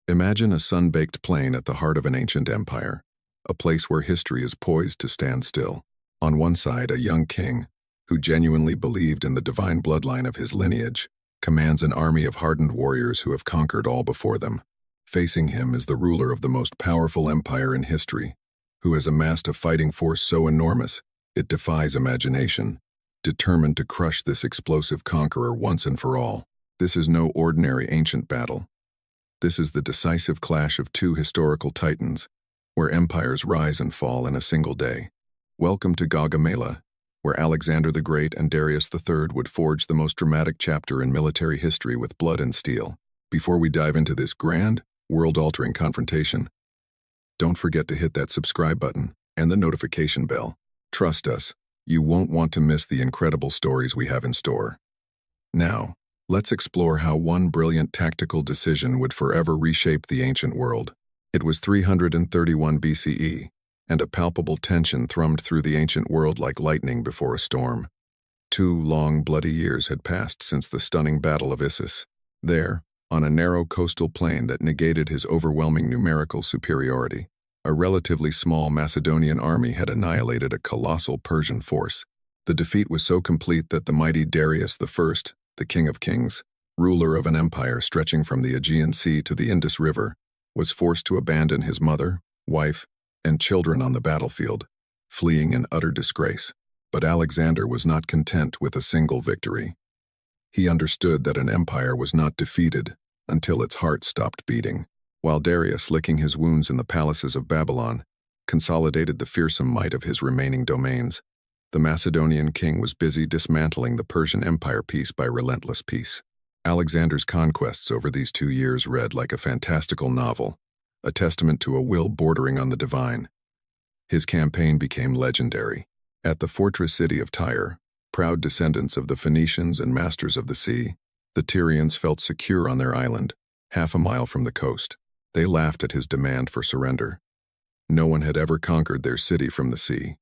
Imagine a sun-baked plain at the heart of an ancient empire, a place where history is poised to stand still. On one side, a young king, who genuinely believed in the divine bloodline of his lineage, commands an army of hardened warriors who have conquered all before them. Facing him is the ruler of the most powerful empire in history, who has amassed a fighting force so enormous it defies imagination, determined to crush this explosive conqueror once and for all. This is no ordinary ancient battle. This is the decisive clash of two historical titans, where empires rise and fall in a single day. Welcome to Gaugamela, where Alexander the Great and Darius III would forge the most dramatic chapter in military history with blood and steel. Before we dive into this grand, world-altering confrontation, don't forget to hit that subscribe button and the notification bell. Trust us, you won't want to miss the incredible stories we have in store. Now, let's explore how one brilliant tactical decision would forever reshape the ancient world. It was 331 BCE, and a palpable tension thrummed through the ancient world like lightning before a storm. 2 long, bloody years had passed since the stunning Battle of Issus. There, on a narrow coastal plain that negated his overwhelming numerical superiority, a relatively small Macedonian army had annihilated a colossal Persian force. The defeat was so complete that the mighty Darius I, the King of Kings, ruler of an empire stretching from the Aegean Sea to the Indus River, was forced to abandon his mother, wife, and children on the battlefield, fleeing in utter disgrace. But Alexander was not content with a single victory. He understood that an empire was not defeated until its heart stopped beating. While Darius, licking his wounds in the palaces of Babylon, consolidated the fearsome might of his remaining domains, the Macedonian king was busy dismantling the Persian Empire piece by relentless piece. Alexander's conquests over these 2 years read like a fantastical novel, a testament to a will bordering on the divine. His campaign became legendary. At the fortress city of Tyre, proud descendants of the Phoenicians and masters of the sea, the Tyrians felt secure on their island, half a mile from the coast. They laughed at his demand for surrender. No one had ever conquered their city from the sea.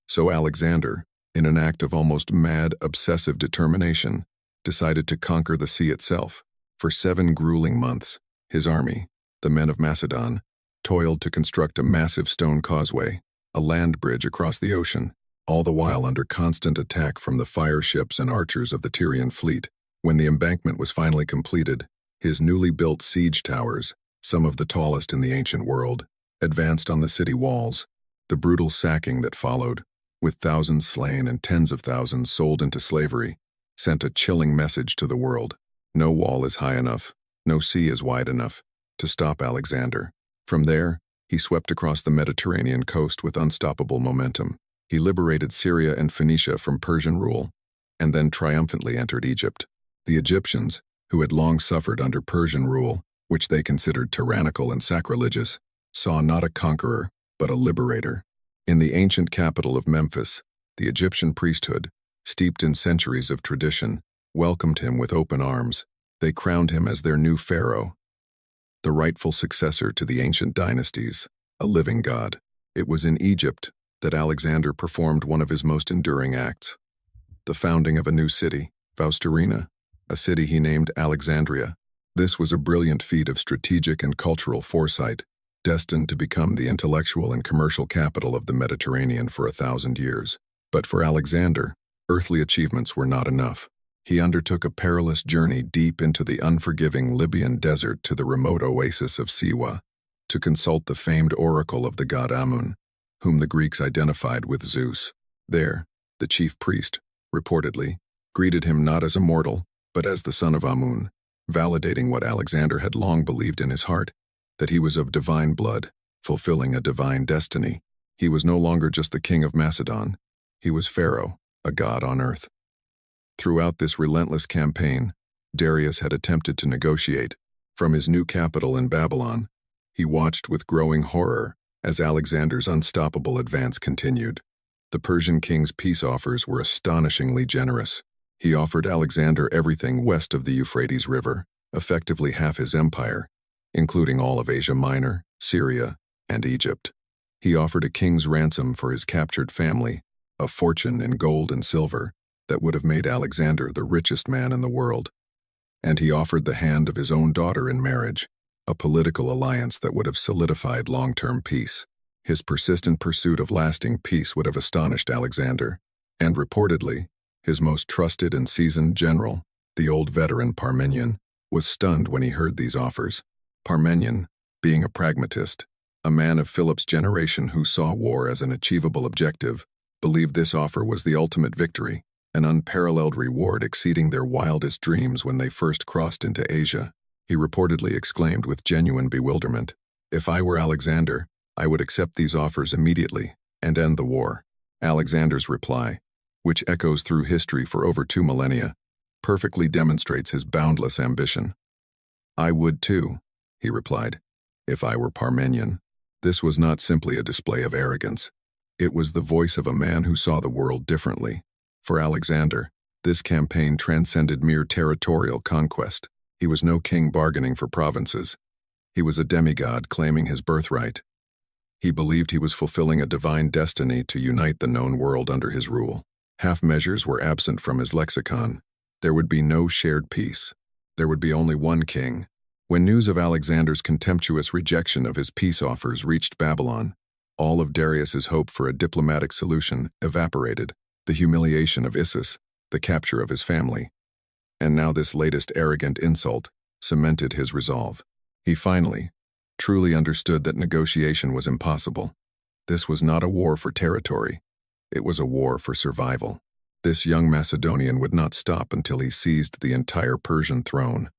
So Alexander, in an act of almost mad, obsessive determination, decided to conquer the sea itself. For 7 grueling months, his army, the men of Macedon, toiled to construct a massive stone causeway, a land bridge across the ocean, all the while under constant attack from the fire ships and archers of the Tyrian fleet. When the embankment was finally completed, his newly built siege towers, some of the tallest in the ancient world, advanced on the city walls. The brutal sacking that followed, with thousands slain and tens of thousands sold into slavery, sent a chilling message to the world. No wall is high enough, no sea is wide enough to stop Alexander. From there, he swept across the Mediterranean coast with unstoppable momentum. He liberated Syria and Phoenicia from Persian rule, and then triumphantly entered Egypt. The Egyptians, who had long suffered under Persian rule, which they considered tyrannical and sacrilegious, saw not a conqueror, but a liberator. In the ancient capital of Memphis, the Egyptian priesthood, steeped in centuries of tradition, welcomed him with open arms. They crowned him as their new pharaoh, the rightful successor to the ancient dynasties, a living god. It was in Egypt that Alexander performed one of his most enduring acts, the founding of a new city, Faustarina, a city he named Alexandria. This was a brilliant feat of strategic and cultural foresight, destined to become the intellectual and commercial capital of the Mediterranean for 1,000 years. But for Alexander, earthly achievements were not enough. He undertook a perilous journey deep into the unforgiving Libyan desert to the remote oasis of Siwa, to consult the famed oracle of the god Amun, whom the Greeks identified with Zeus. There, the chief priest, reportedly, greeted him not as a mortal, but as the son of Amun, validating what Alexander had long believed in his heart, that he was of divine blood, fulfilling a divine destiny. He was no longer just the king of Macedon. He was Pharaoh, a god on earth. Throughout this relentless campaign, Darius had attempted to negotiate. From his new capital in Babylon, he watched with growing horror as Alexander's unstoppable advance continued. The Persian king's peace offers were astonishingly generous. He offered Alexander everything west of the Euphrates River, effectively half his empire, including all of Asia Minor, Syria, and Egypt. He offered a king's ransom for his captured family, a fortune in gold and silver that would have made Alexander the richest man in the world. And he offered the hand of his own daughter in marriage, a political alliance that would have solidified long-term peace. His persistent pursuit of lasting peace would have astonished Alexander, and reportedly, his most trusted and seasoned general, the old veteran Parmenion, was stunned when he heard these offers. Parmenion, being a pragmatist, a man of Philip's generation who saw war as an achievable objective, believed this offer was the ultimate victory, an unparalleled reward exceeding their wildest dreams when they first crossed into Asia. He reportedly exclaimed with genuine bewilderment, "If I were Alexander, I would accept these offers immediately and end the war." Alexander's reply, which echoes through history for over 2 millennia, perfectly demonstrates his boundless ambition. "I would too," he replied, "if I were Parmenion." This was not simply a display of arrogance. It was the voice of a man who saw the world differently. For Alexander, this campaign transcended mere territorial conquest. He was no king bargaining for provinces. He was a demigod claiming his birthright. He believed he was fulfilling a divine destiny to unite the known world under his rule. Half measures were absent from his lexicon. There would be no shared peace. There would be only one king. When news of Alexander's contemptuous rejection of his peace offers reached Babylon, all of Darius's hope for a diplomatic solution evaporated. The humiliation of Issus, the capture of his family, and now this latest arrogant insult cemented his resolve. He finally, truly understood that negotiation was impossible. This was not a war for territory. It was a war for survival. This young Macedonian would not stop until he seized the entire Persian throne,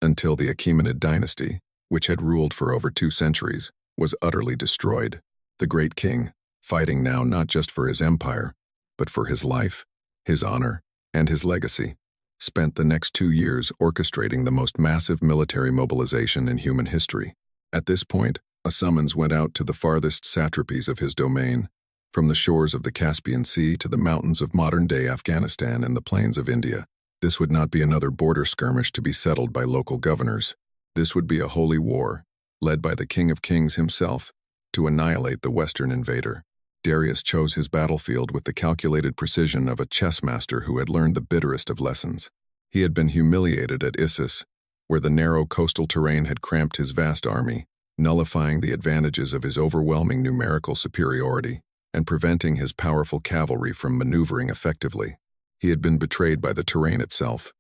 until the Achaemenid dynasty, which had ruled for over 2 centuries, was utterly destroyed. The great king, fighting now not just for his empire, but for his life, his honor, and his legacy, spent the next 2 years orchestrating the most massive military mobilization in human history. At this point, a summons went out to the farthest satrapies of his domain, from the shores of the Caspian Sea to the mountains of modern-day Afghanistan and the plains of India. This would not be another border skirmish to be settled by local governors. This would be a holy war, led by the King of Kings himself, to annihilate the Western invader. Darius chose his battlefield with the calculated precision of a chess master who had learned the bitterest of lessons. He had been humiliated at Issus, where the narrow coastal terrain had cramped his vast army, nullifying the advantages of his overwhelming numerical superiority and preventing his powerful cavalry from maneuvering effectively. He had been betrayed by the terrain itself.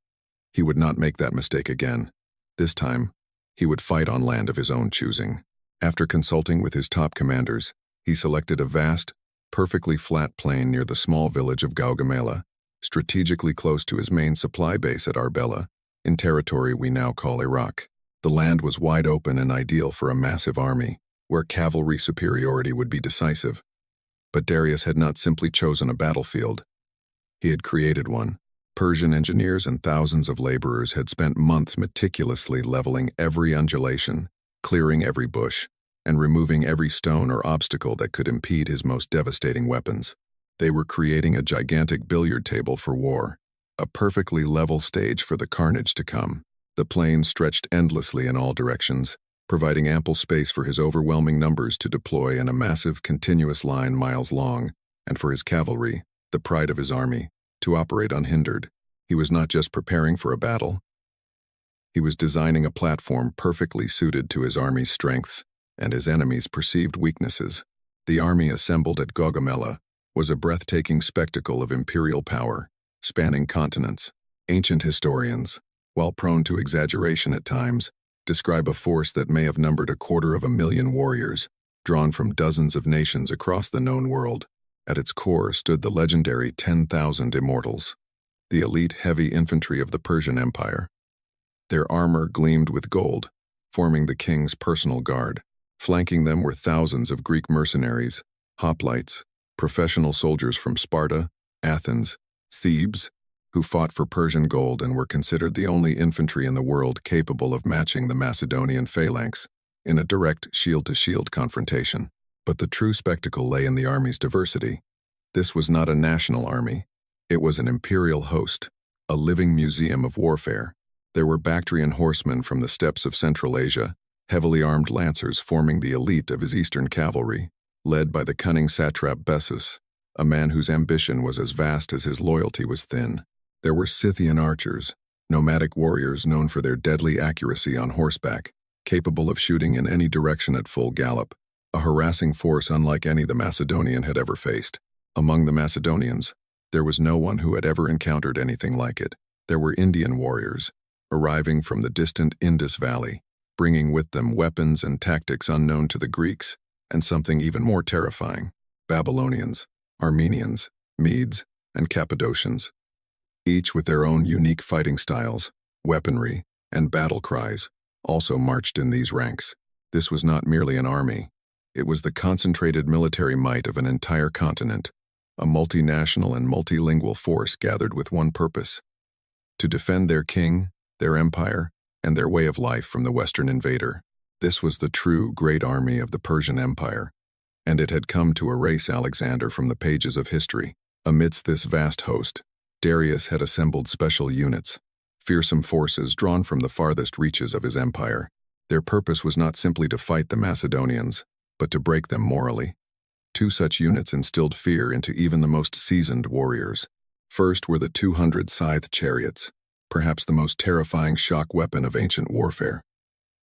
He would not make that mistake again. This time, he would fight on land of his own choosing. After consulting with his top commanders, he selected a vast, perfectly flat plain near the small village of Gaugamela, strategically close to his main supply base at Arbela, in territory we now call Iraq. The land was wide open and ideal for a massive army, where cavalry superiority would be decisive. But Darius had not simply chosen a battlefield. He had created one. Persian engineers and thousands of laborers had spent months meticulously leveling every undulation, clearing every bush, and removing every stone or obstacle that could impede his most devastating weapons. They were creating a gigantic billiard table for war, a perfectly level stage for the carnage to come. The plain stretched endlessly in all directions, providing ample space for his overwhelming numbers to deploy in a massive, continuous line miles long, and for his cavalry, the pride of his army, to operate unhindered. He was not just preparing for a battle. He was designing a platform perfectly suited to his army's strengths and his enemies' perceived weaknesses. The army assembled at Gaugamela was a breathtaking spectacle of imperial power, spanning continents. Ancient historians, while prone to exaggeration at times, describe a force that may have numbered 250,000 warriors, drawn from dozens of nations across the known world. At its core stood the legendary 10,000 Immortals, the elite heavy infantry of the Persian Empire. Their armor gleamed with gold, forming the king's personal guard. Flanking them were thousands of Greek mercenaries, hoplites, professional soldiers from Sparta, Athens, Thebes, who fought for Persian gold and were considered the only infantry in the world capable of matching the Macedonian phalanx in a direct shield-to-shield confrontation. But the true spectacle lay in the army's diversity. This was not a national army. It was an imperial host, a living museum of warfare. There were Bactrian horsemen from the steppes of Central Asia, heavily armed lancers forming the elite of his eastern cavalry, led by the cunning satrap Bessus, a man whose ambition was as vast as his loyalty was thin. There were Scythian archers, nomadic warriors known for their deadly accuracy on horseback, capable of shooting in any direction at full gallop, a harassing force unlike any the Macedonian had ever faced. Among the Macedonians, there was no one who had ever encountered anything like it. There were Indian warriors, arriving from the distant Indus Valley, bringing with them weapons and tactics unknown to the Greeks, and something even more terrifying: Babylonians, Armenians, Medes, and Cappadocians, each with their own unique fighting styles, weaponry, and battle cries, also marched in these ranks. This was not merely an army. It was the concentrated military might of an entire continent, a multinational and multilingual force gathered with one purpose: to defend their king, their empire, and their way of life from the Western invader. This was the true great army of the Persian Empire, and it had come to erase Alexander from the pages of history. Amidst this vast host, Darius had assembled special units, fearsome forces drawn from the farthest reaches of his empire. Their purpose was not simply to fight the Macedonians, but to break them morally. Two such units instilled fear into even the most seasoned warriors. First were the 200 scythed chariots, perhaps the most terrifying shock weapon of ancient warfare.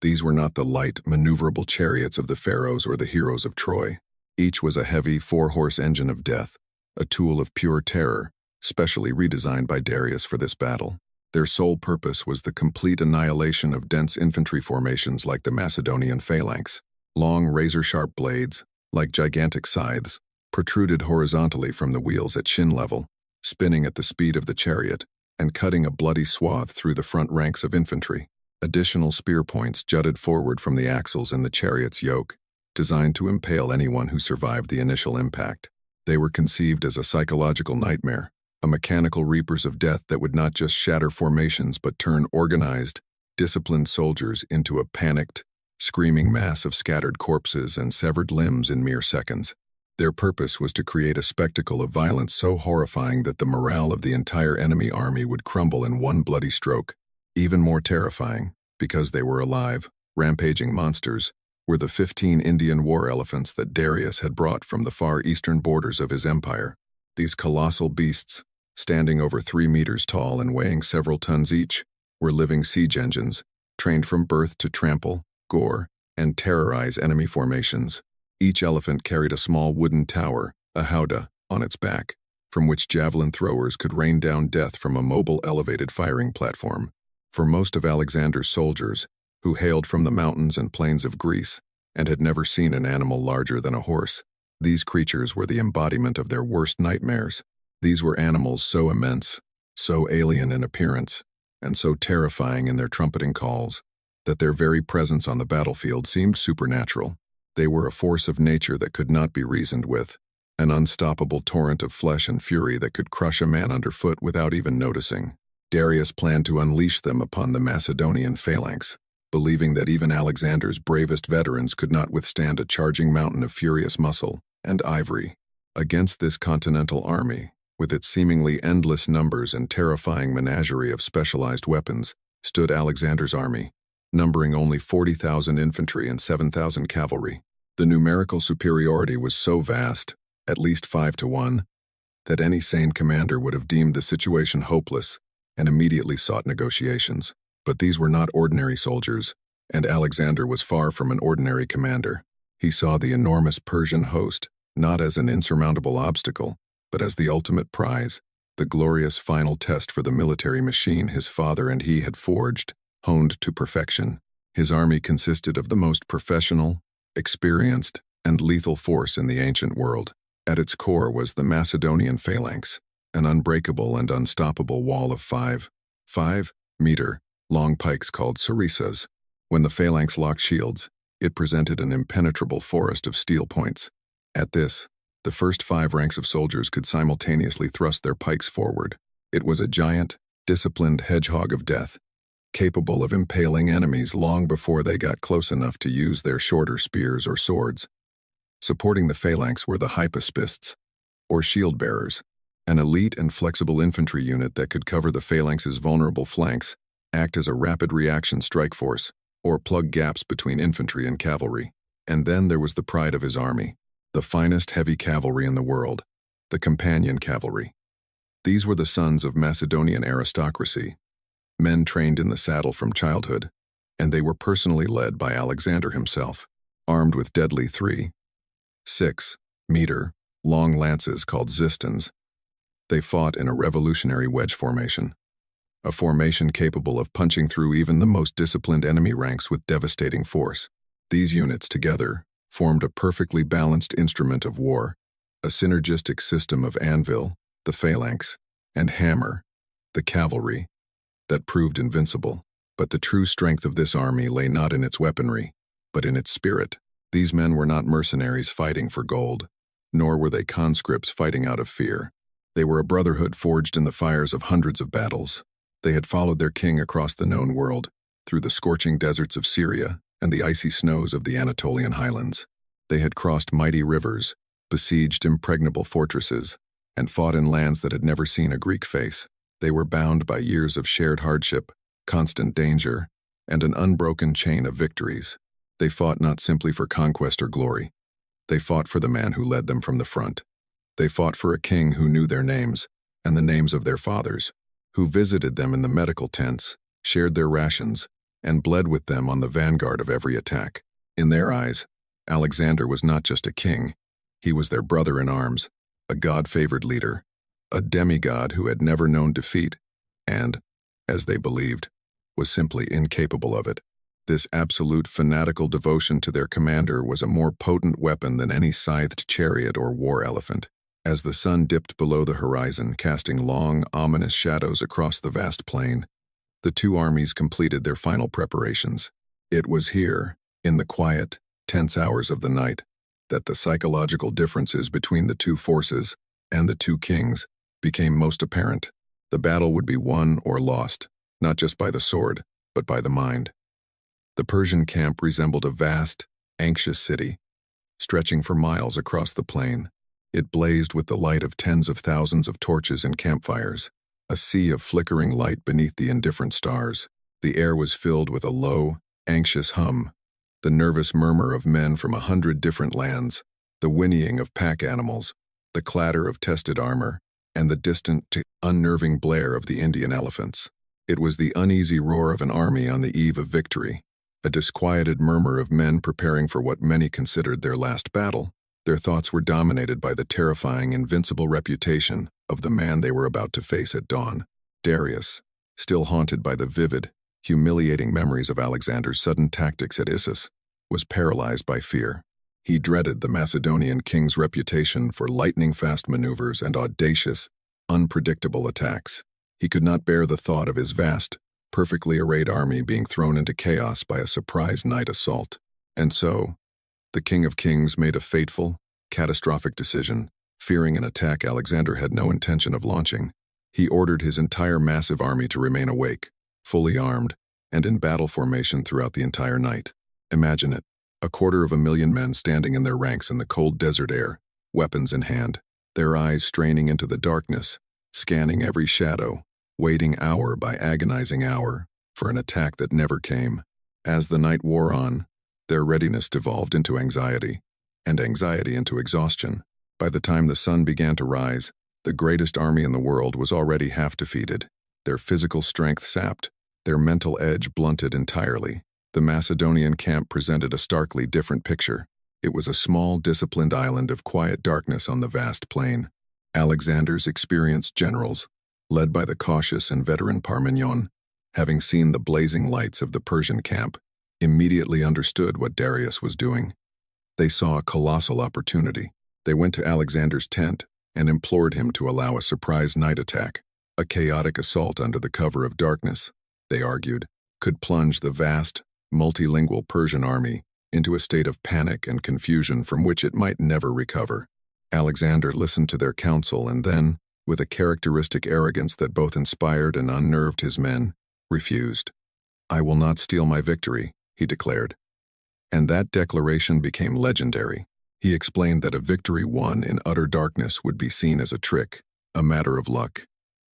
These were not the light, maneuverable chariots of the pharaohs or the heroes of Troy. Each was a heavy 4-horse engine of death, a tool of pure terror, specially redesigned by Darius for this battle. Their sole purpose was the complete annihilation of dense infantry formations like the Macedonian phalanx. Long razor-sharp blades, like gigantic scythes, protruded horizontally from the wheels at shin level, spinning at the speed of the chariot, and cutting a bloody swath through the front ranks of infantry. Additional spear points jutted forward from the axles in the chariot's yoke, designed to impale anyone who survived the initial impact. They were conceived as a psychological nightmare, a mechanical reapers of death that would not just shatter formations but turn organized, disciplined soldiers into a panicked, screaming mass of scattered corpses and severed limbs in mere seconds. Their purpose was to create a spectacle of violence so horrifying that the morale of the entire enemy army would crumble in one bloody stroke. Even more terrifying, because they were alive, rampaging monsters, were the 15 Indian war elephants that Darius had brought from the far eastern borders of his empire. These colossal beasts, standing over 3 meters tall and weighing several tons each, were living siege engines, trained from birth to trample, gore, and terrorize enemy formations. Each elephant carried a small wooden tower, a howdah, on its back, from which javelin throwers could rain down death from a mobile elevated firing platform. For most of Alexander's soldiers, who hailed from the mountains and plains of Greece and had never seen an animal larger than a horse, these creatures were the embodiment of their worst nightmares. These were animals so immense, so alien in appearance, and so terrifying in their trumpeting calls, that their very presence on the battlefield seemed supernatural. They were a force of nature that could not be reasoned with, an unstoppable torrent of flesh and fury that could crush a man underfoot without even noticing. Darius planned to unleash them upon the Macedonian phalanx, believing that even Alexander's bravest veterans could not withstand a charging mountain of furious muscle and ivory. Against this continental army, with its seemingly endless numbers and terrifying menagerie of specialized weapons, stood Alexander's army, numbering only 40,000 infantry and 7,000 cavalry. The numerical superiority was so vast, at least 5 to 1, that any sane commander would have deemed the situation hopeless and immediately sought negotiations. But these were not ordinary soldiers, and Alexander was far from an ordinary commander. He saw the enormous Persian host not as an insurmountable obstacle, but as the ultimate prize, the glorious final test for the military machine his father and he had forged, honed to perfection. His army consisted of the most professional, experienced, and lethal force in the ancient world. At its core was the Macedonian phalanx, an unbreakable and unstoppable wall of 5-meter long pikes called sarissas. When the phalanx locked shields, it presented an impenetrable forest of steel points. At this, the first 5 ranks of soldiers could simultaneously thrust their pikes forward. It was a giant, disciplined hedgehog of death, capable of impaling enemies long before they got close enough to use their shorter spears or swords. Supporting the phalanx were the hypaspists, or shield-bearers, an elite and flexible infantry unit that could cover the phalanx's vulnerable flanks, act as a rapid reaction strike force, or plug gaps between infantry and cavalry. And then there was the pride of his army, the finest heavy cavalry in the world, the companion cavalry. These were the sons of Macedonian aristocracy, men trained in the saddle from childhood, and they were personally led by Alexander himself, armed with deadly 3.6-meter long lances called zistons. They fought in a revolutionary wedge formation, a formation capable of punching through even the most disciplined enemy ranks with devastating force. These units together formed a perfectly balanced instrument of war, a synergistic system of anvil, the phalanx, and hammer, the cavalry, that proved invincible. But the true strength of this army lay not in its weaponry, but in its spirit. These men were not mercenaries fighting for gold, nor were they conscripts fighting out of fear. They were a brotherhood forged in the fires of hundreds of battles. They had followed their king across the known world, through the scorching deserts of Syria and the icy snows of the Anatolian highlands. They had crossed mighty rivers, besieged impregnable fortresses, and fought in lands that had never seen a Greek face. They were bound by years of shared hardship, constant danger, and an unbroken chain of victories. They fought not simply for conquest or glory. They fought for the man who led them from the front. They fought for a king who knew their names, and the names of their fathers, who visited them in the medical tents, shared their rations, and bled with them on the vanguard of every attack. In their eyes, Alexander was not just a king, he was their brother in arms, a God-favored leader, a demigod who had never known defeat, and, as they believed, was simply incapable of it. This absolute fanatical devotion to their commander was a more potent weapon than any scythed chariot or war elephant. As the sun dipped below the horizon, casting long, ominous shadows across the vast plain, the two armies completed their final preparations. It was here, in the quiet, tense hours of the night, that the psychological differences between the two forces and the two kings became most apparent. The battle would be won or lost, not just by the sword, but by the mind. The Persian camp resembled a vast, anxious city, stretching for miles across the plain. It blazed with the light of tens of thousands of torches and campfires, a sea of flickering light beneath the indifferent stars. The air was filled with a low, anxious hum, the nervous murmur of men from 100 different lands, the whinnying of pack animals, the clatter of tested armor, and the distant, unnerving blare of the Indian elephants. It was the uneasy roar of an army on the eve of victory, a disquieted murmur of men preparing for what many considered their last battle. Their thoughts were dominated by the terrifying, invincible reputation of the man they were about to face at dawn. Darius, still haunted by the vivid, humiliating memories of Alexander's sudden tactics at Issus, was paralyzed by fear. He dreaded the Macedonian king's reputation for lightning-fast maneuvers and audacious, unpredictable attacks. He could not bear the thought of his vast, perfectly arrayed army being thrown into chaos by a surprise night assault. And so, the King of Kings made a fateful, catastrophic decision. Fearing an attack Alexander had no intention of launching, he ordered his entire massive army to remain awake, fully armed, and in battle formation throughout the entire night. Imagine it, 250,000 men standing in their ranks in the cold desert air, weapons in hand, their eyes straining into the darkness, scanning every shadow, waiting hour by agonizing hour for an attack that never came. As the night wore on, their readiness devolved into anxiety, and anxiety into exhaustion. By the time the sun began to rise, the greatest army in the world was already half defeated, their physical strength sapped, their mental edge blunted entirely. The Macedonian camp presented a starkly different picture. It was a small, disciplined island of quiet darkness on the vast plain. Alexander's experienced generals, led by the cautious and veteran Parmenion, having seen the blazing lights of the Persian camp, immediately understood what Darius was doing. They saw a colossal opportunity. They went to Alexander's tent and implored him to allow a surprise night attack. A chaotic assault under the cover of darkness, they argued, could plunge the vast, multilingual Persian army into a state of panic and confusion from which it might never recover. Alexander listened to their counsel and then, with a characteristic arrogance that both inspired and unnerved his men, refused. "I will not steal my victory," he declared. And that declaration became legendary. He explained that a victory won in utter darkness would be seen as a trick, a matter of luck,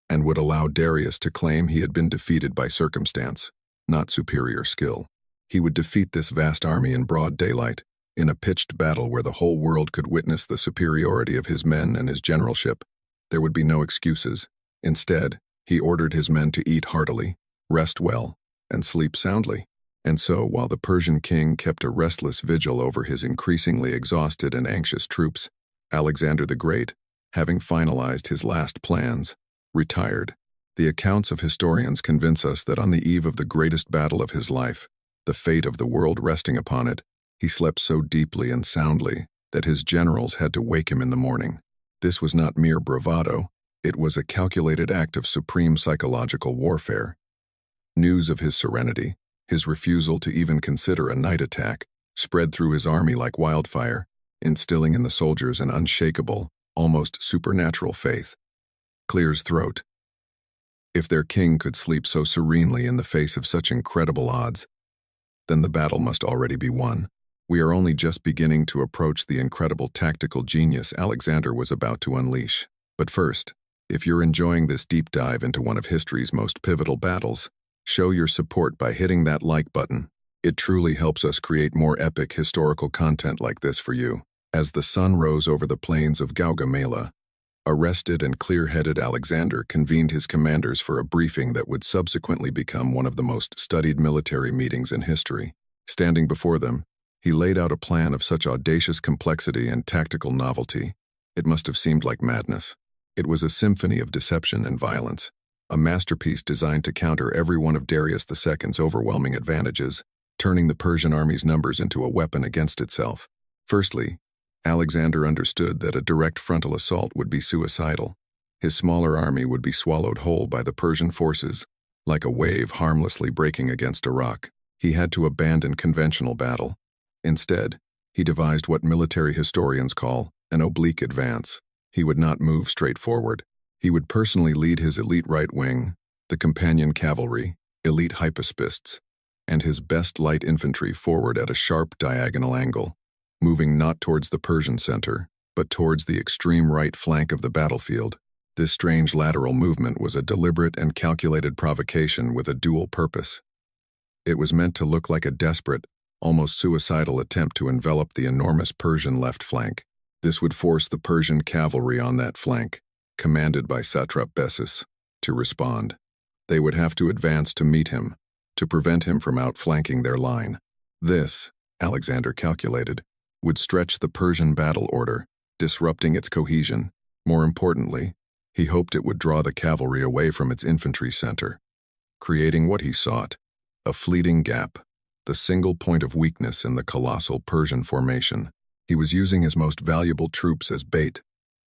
and would allow Darius to claim he had been defeated by circumstance, not superior skill. He would defeat this vast army in broad daylight, in a pitched battle where the whole world could witness the superiority of his men and his generalship. There would be no excuses. Instead, he ordered his men to eat heartily, rest well, and sleep soundly. And so, while the Persian king kept a restless vigil over his increasingly exhausted and anxious troops, Alexander the Great, having finalized his last plans, retired. The accounts of historians convince us that on the eve of the greatest battle of his life, the fate of the world resting upon it, he slept so deeply and soundly that his generals had to wake him in the morning. This was not mere bravado, it was a calculated act of supreme psychological warfare. News of his serenity, his refusal to even consider a night attack, spread through his army like wildfire, instilling in the soldiers an unshakable, almost supernatural faith. Clears throat. If their king could sleep so serenely in the face of such incredible odds, then the battle must already be won. We are only just beginning to approach the incredible tactical genius Alexander was about to unleash. But first, if you're enjoying this deep dive into one of history's most pivotal battles, show your support by hitting that like button. It truly helps us create more epic historical content like this for you. As the sun rose over the plains of Gaugamela, a rested and clear-headed Alexander convened his commanders for a briefing that would subsequently become one of the most studied military meetings in history. Standing before them, he laid out a plan of such audacious complexity and tactical novelty, it must have seemed like madness. It was a symphony of deception and violence, a masterpiece designed to counter every one of Darius II's overwhelming advantages, turning the Persian army's numbers into a weapon against itself. Firstly, Alexander understood that a direct frontal assault would be suicidal. His smaller army would be swallowed whole by the Persian forces, like a wave harmlessly breaking against a rock. He had to abandon conventional battle. Instead, he devised what military historians call an oblique advance. He would not move straight forward. He would personally lead his elite right wing, the companion cavalry, elite hypaspists, and his best light infantry forward at a sharp diagonal angle, moving not towards the Persian center, but towards the extreme right flank of the battlefield. This strange lateral movement was a deliberate and calculated provocation with a dual purpose. It was meant to look like a desperate, almost suicidal attempt to envelop the enormous Persian left flank. This would force the Persian cavalry on that flank, commanded by satrap Bessus, to respond. They would have to advance to meet him, to prevent him from outflanking their line. This, Alexander calculated, would stretch the Persian battle order, disrupting its cohesion. More importantly, he hoped it would draw the cavalry away from its infantry center, creating what he sought, a fleeting gap, the single point of weakness in the colossal Persian formation. He was using his most valuable troops as bait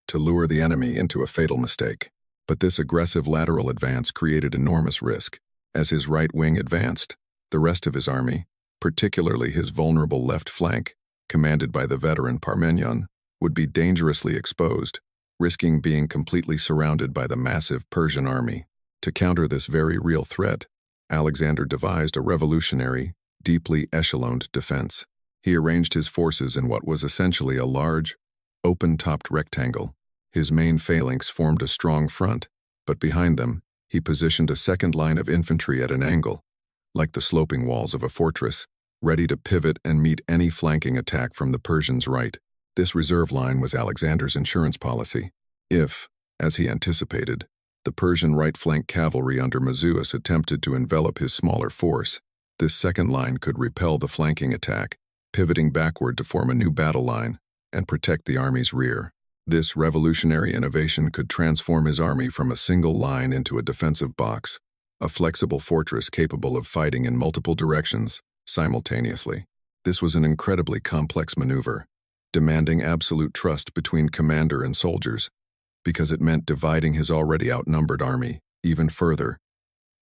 to lure the enemy into a fatal mistake. But this aggressive lateral advance created enormous risk. As his right wing advanced, the rest of his army, particularly his vulnerable left flank, commanded by the veteran Parmenion, would be dangerously exposed, risking being completely surrounded by the massive Persian army. To counter this very real threat, Alexander devised a revolutionary, deeply echeloned defense. He arranged his forces in what was essentially a large, open-topped rectangle. His main phalanx formed a strong front, but behind them, he positioned a second line of infantry at an angle, like the sloping walls of a fortress, ready to pivot and meet any flanking attack from the Persians' right. This reserve line was Alexander's insurance policy. If, as he anticipated, the Persian right flank cavalry under Mazuas attempted to envelop his smaller force, this second line could repel the flanking attack, pivoting backward to form a new battle line and protect the army's rear. This revolutionary innovation could transform his army from a single line into a defensive box, a flexible fortress capable of fighting in multiple directions simultaneously. This was an incredibly complex maneuver, demanding absolute trust between commander and soldiers, because it meant dividing his already outnumbered army even further,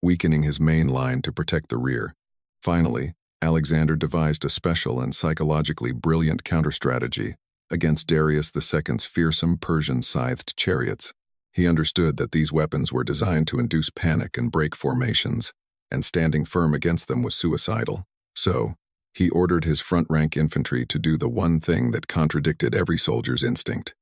weakening his main line to protect the rear. Finally, Alexander devised a special and psychologically brilliant counter-strategy against Darius II's fearsome Persian scythed chariots. He understood that these weapons were designed to induce panic and break formations, and standing firm against them was suicidal. So, he ordered his front-rank infantry to do the one thing that contradicted every soldier's instinct.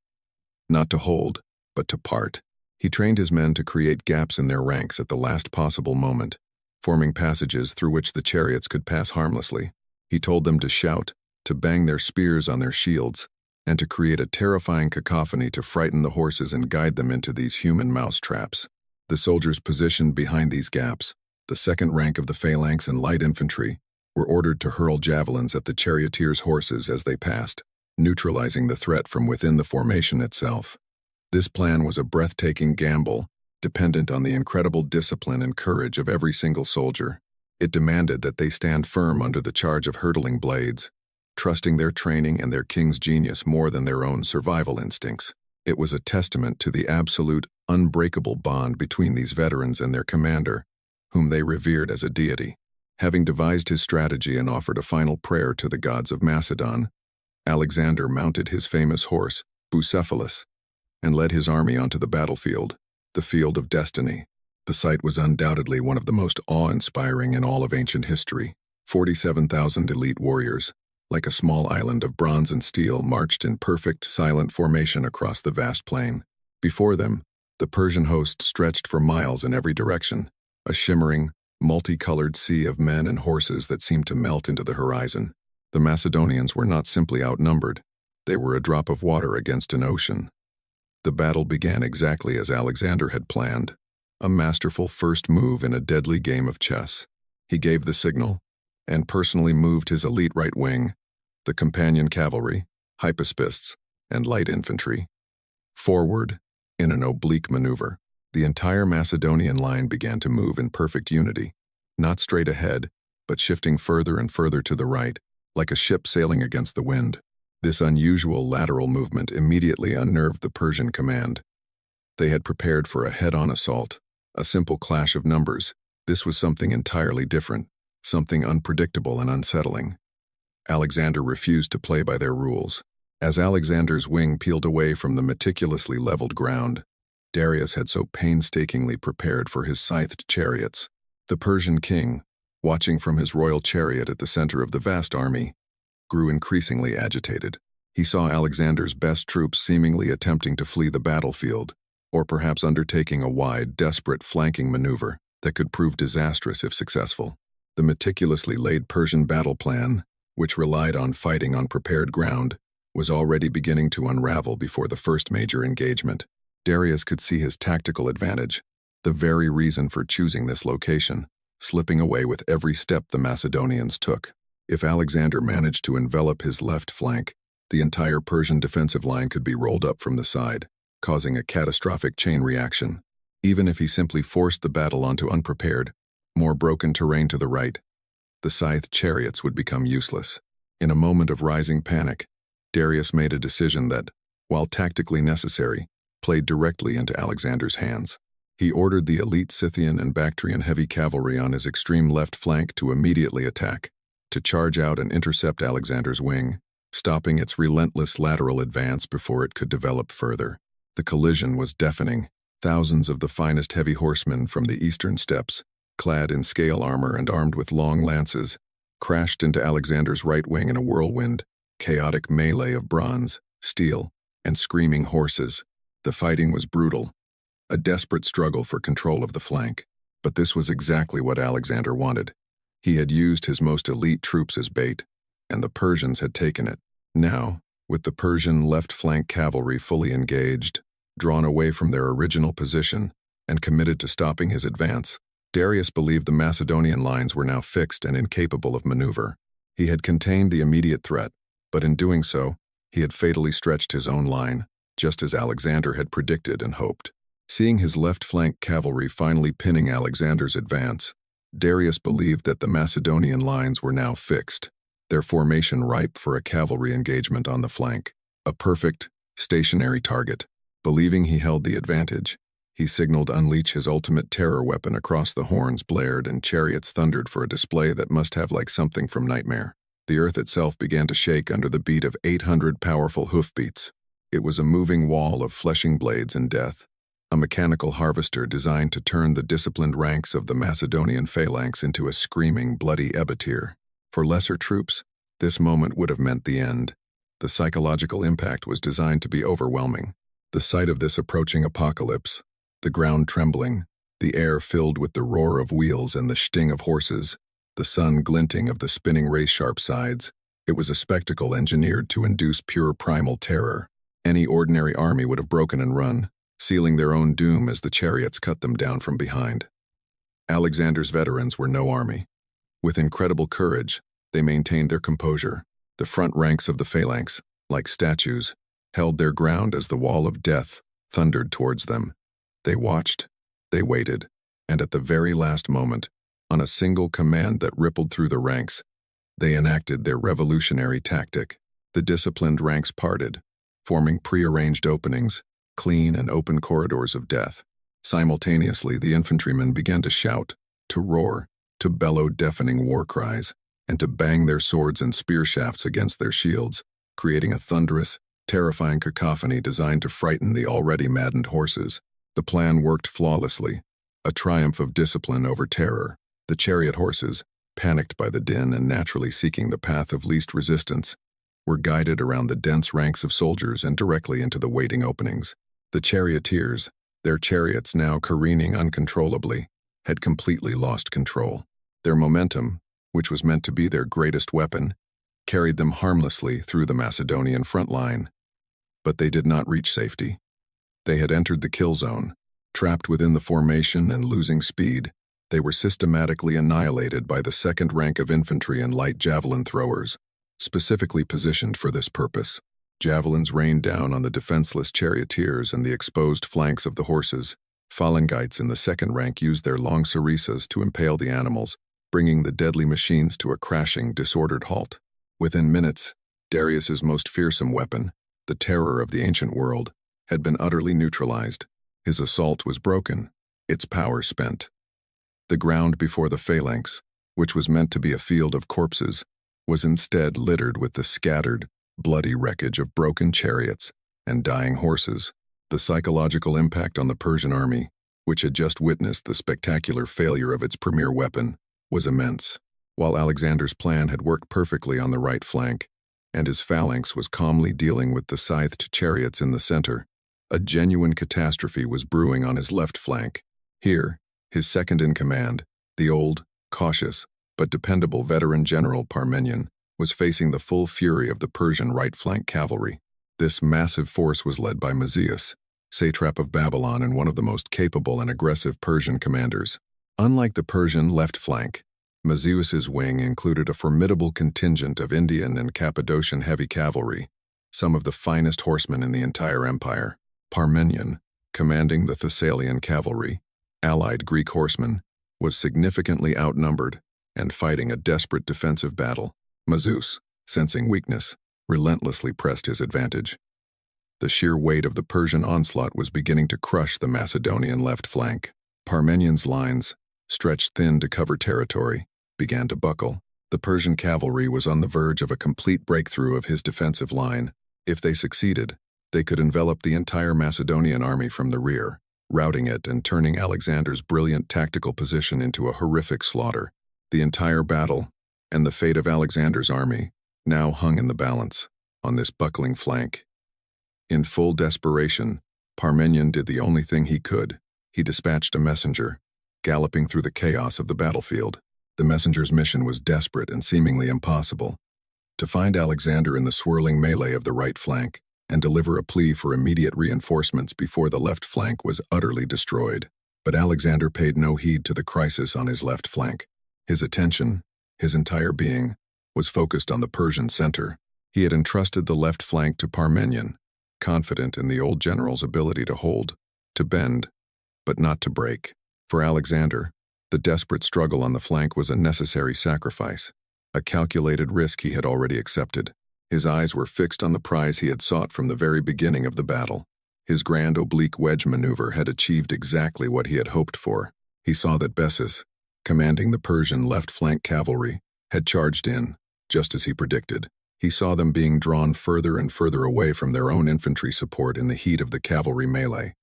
Not to hold, but to part. He trained his men to create gaps in their ranks at the last possible moment, forming passages through which the chariots could pass harmlessly. He told them to shout, to bang their spears on their shields, and to create a terrifying cacophony to frighten the horses and guide them into these human mouse traps. The soldiers positioned behind these gaps, the second rank of the phalanx and light infantry, were ordered to hurl javelins at the charioteers' horses as they passed, neutralizing the threat from within the formation itself. This plan was a breathtaking gamble, dependent on the incredible discipline and courage of every single soldier. It demanded that they stand firm under the charge of hurtling blades, trusting their training and their king's genius more than their own survival instincts. It was a testament to the absolute, unbreakable bond between these veterans and their commander, whom they revered as a deity. Having devised his strategy and offered a final prayer to the gods of Macedon, Alexander mounted his famous horse, Bucephalus, and led his army onto the battlefield, the field of destiny. The sight was undoubtedly one of the most awe-inspiring in all of ancient history. 47,000 elite warriors, like a small island of bronze and steel, marched in perfect, silent formation across the vast plain. Before them, the Persian host stretched for miles in every direction, a shimmering, multicolored sea of men and horses that seemed to melt into the horizon. The Macedonians were not simply outnumbered, they were a drop of water against an ocean. The battle began exactly as Alexander had planned, a masterful first move in a deadly game of chess. He gave the signal, and personally moved his elite right wing, the companion cavalry, hypaspists, and light infantry, forward in an oblique maneuver. The entire Macedonian line began to move in perfect unity, not straight ahead, but shifting further and further to the right, like a ship sailing against the wind. This unusual lateral movement immediately unnerved the Persian command. They had prepared for a head-on assault, a simple clash of numbers. This was something entirely different, something unpredictable and unsettling. Alexander refused to play by their rules. As Alexander's wing peeled away from the meticulously leveled ground Darius had so painstakingly prepared for his scythed chariots, the Persian king, watching from his royal chariot at the center of the vast army, grew increasingly agitated. He saw Alexander's best troops seemingly attempting to flee the battlefield, or perhaps undertaking a wide, desperate flanking maneuver that could prove disastrous if successful. The meticulously laid Persian battle plan, which relied on fighting on prepared ground, was already beginning to unravel before the first major engagement. Darius could see his tactical advantage, the very reason for choosing this location, slipping away with every step the Macedonians took. If Alexander managed to envelop his left flank, the entire Persian defensive line could be rolled up from the side, causing a catastrophic chain reaction. Even if he simply forced the battle onto unprepared, more broken terrain to the right, the scythed chariots would become useless. In a moment of rising panic, Darius made a decision that, while tactically necessary, played directly into Alexander's hands. He ordered the elite Scythian and Bactrian heavy cavalry on his extreme left flank to immediately attack, to charge out and intercept Alexander's wing, stopping its relentless lateral advance before it could develop further. The collision was deafening. Thousands of the finest heavy horsemen from the eastern steppes, clad in scale armor and armed with long lances, crashed into Alexander's right wing in a whirlwind, chaotic melee of bronze, steel, and screaming horses. The fighting was brutal, a desperate struggle for control of the flank. But this was exactly what Alexander wanted. He had used his most elite troops as bait, and the Persians had taken it. Now, with the Persian left flank cavalry fully engaged, drawn away from their original position, and committed to stopping his advance, Darius believed the Macedonian lines were now fixed and incapable of maneuver. He had contained the immediate threat, but in doing so, he had fatally stretched his own line, just as Alexander had predicted and hoped. Seeing his left flank cavalry finally pinning Alexander's advance, Darius believed that the Macedonian lines were now fixed, their formation ripe for a cavalry engagement on the flank, a perfect, stationary target. Believing he held the advantage, he signaled unleash his ultimate terror weapon across the horns blared and chariots thundered for a display that must have like something from Nightmare. The earth itself began to shake under the beat of 800 powerful hoofbeats. It was a moving wall of fleshing blades and death, a mechanical harvester designed to turn the disciplined ranks of the Macedonian phalanx into a screaming, bloody ebbatir. For lesser troops, this moment would have meant the end. The psychological impact was designed to be overwhelming. The sight of this approaching apocalypse, the ground trembling, the air filled with the roar of wheels and the sting of horses, the sun glinting of the spinning race-sharp sides, it was a spectacle engineered to induce pure primal terror. Any ordinary army would have broken and run, sealing their own doom as the chariots cut them down from behind. Alexander's veterans were no army. With incredible courage, They maintained their composure. The front ranks of the phalanx, like statues, held their ground as the wall of death thundered towards them. They watched, they waited, and at the very last moment, on a single command that rippled through the ranks, they enacted their revolutionary tactic. The disciplined ranks parted, forming prearranged openings, clean and open corridors of death. Simultaneously, the infantrymen began to shout, to roar, to bellow deafening war cries, and to bang their swords and spear shafts against their shields, creating a thunderous, terrifying cacophony designed to frighten the already maddened horses. The plan worked flawlessly, a triumph of discipline over terror. The chariot horses, panicked by the din and naturally seeking the path of least resistance, were guided around the dense ranks of soldiers and directly into the waiting openings. The charioteers, their chariots now careening uncontrollably, had completely lost control. Their momentum, which was meant to be their greatest weapon, carried them harmlessly through the Macedonian front line. But they did not reach safety. They had entered the kill zone. Trapped within the formation and losing speed, they were systematically annihilated by the second rank of infantry and light javelin throwers, specifically positioned for this purpose. Javelins rained down on the defenseless charioteers and the exposed flanks of the horses. Phalangites in the second rank used their long sarissas to impale the animals, bringing the deadly machines to a crashing, disordered halt. Within minutes, Darius's most fearsome weapon, the terror of the ancient world, had been utterly neutralized. His assault was broken, its power spent. The ground before the phalanx, which was meant to be a field of corpses, was instead littered with the scattered, bloody wreckage of broken chariots and dying horses. The psychological impact on the Persian army, which had just witnessed the spectacular failure of its premier weapon, was immense. While Alexander's plan had worked perfectly on the right flank, and his phalanx was calmly dealing with the scythed chariots in the center, a genuine catastrophe was brewing on his left flank. Here, his second-in-command, the old, cautious, but dependable veteran general Parmenion, was facing the full fury of the Persian right flank cavalry. This massive force was led by Mazius, satrap of Babylon and one of the most capable and aggressive Persian commanders. Unlike the Persian left flank, Mazius's wing included a formidable contingent of Indian and Cappadocian heavy cavalry, some of the finest horsemen in the entire empire. Parmenion, commanding the Thessalian cavalry, allied Greek horsemen, was significantly outnumbered and fighting a desperate defensive battle. Mazius, sensing weakness, relentlessly pressed his advantage. The sheer weight of the Persian onslaught was beginning to crush the Macedonian left flank. Parmenion's lines, stretched thin to cover territory, began to buckle. The Persian cavalry was on the verge of a complete breakthrough of his defensive line. If they succeeded, they could envelop the entire Macedonian army from the rear, routing it and turning Alexander's brilliant tactical position into a horrific slaughter. The entire battle, and the fate of Alexander's army, now hung in the balance, on this buckling flank. In full desperation, Parmenion did the only thing he could. He dispatched a messenger, galloping through the chaos of the battlefield. The messenger's mission was desperate and seemingly impossible: to find Alexander in the swirling melee of the right flank and deliver a plea for immediate reinforcements before the left flank was utterly destroyed. But Alexander paid no heed to the crisis on his left flank. His attention, his entire being, was focused on the Persian center. He had entrusted the left flank to Parmenion, confident in the old general's ability to hold, to bend, but not to break. For Alexander, the desperate struggle on the flank was a necessary sacrifice, a calculated risk he had already accepted. His eyes were fixed on the prize he had sought from the very beginning of the battle. His grand oblique wedge maneuver had achieved exactly what he had hoped for. He saw that Bessus, commanding the Persian left flank cavalry, had charged in, just as he predicted. He saw them being drawn further and further away from their own infantry support in the heat of the cavalry melee.